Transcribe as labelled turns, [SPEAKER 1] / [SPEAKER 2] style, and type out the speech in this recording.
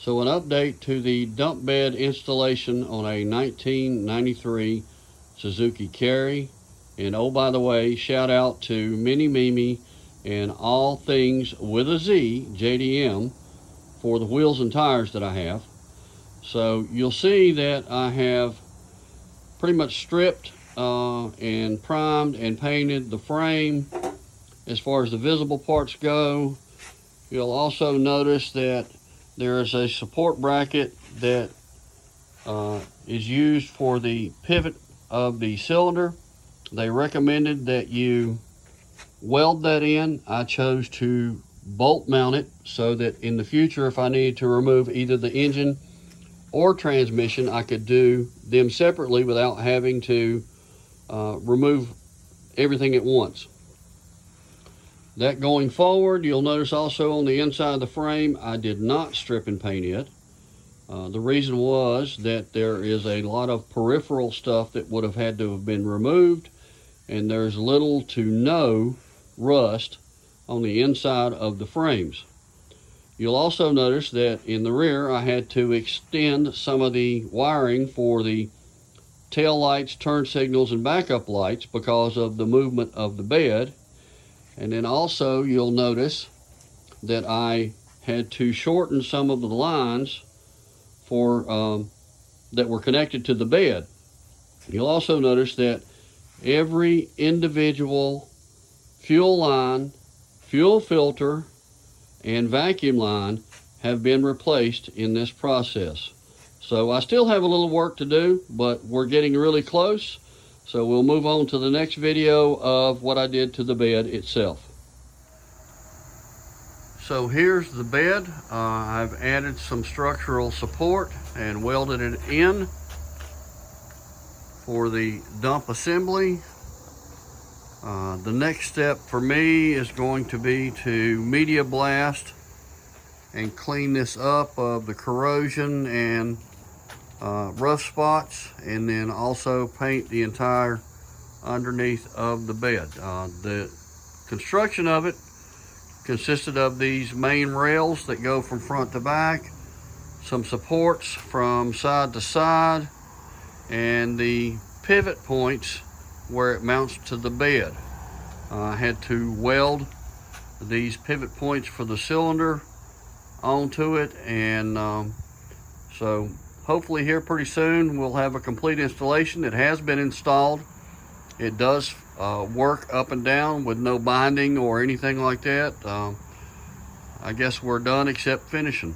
[SPEAKER 1] So an update to the dump bed installation on a 1993 Suzuki Carry. And oh, by the way, shout out to Mini Mimi and All Things with a Z, JDM, for the wheels and tires that I have. So you'll see that I have pretty much stripped and primed and painted the frame as far as the visible parts go. You'll also notice that there is a support bracket that is used for the pivot of the cylinder. They recommended that you weld that in. I chose to bolt mount it so that in the future, if I needed to remove either the engine or transmission, I could do them separately without having to remove everything at once. That going forward, you'll notice also on the inside of the frame, I did not strip and paint it. The reason was that there is a lot of peripheral stuff that would have had to have been removed, and there's little to no rust on the inside of the frames. You'll also notice that in the rear, I had to extend some of the wiring for the tail lights, turn signals, and backup lights because of the movement of the bed. And then also you'll notice that I had to shorten some of the lines for that were connected to the bed. You'll also notice that every individual fuel line, fuel filter, and vacuum line have been replaced in this process. So I still have a little work to do, but we're getting really close. So we'll move on to the next video of what I did to the bed itself. So here's the bed. I've added some structural support and welded it in for the dump assembly. The next step for me is going to be to media blast and clean this up of the corrosion and rough spots, and then also paint the entire underneath of the bed. The construction of it consisted of these main rails that go from front to back, some supports from side to side, and the pivot points where it mounts to the bed. I had to weld these pivot points for the cylinder onto it, and so hopefully here pretty soon we'll have a complete installation. It has been installed. It does work up and down with no binding or anything like that. I guess we're done except finishing.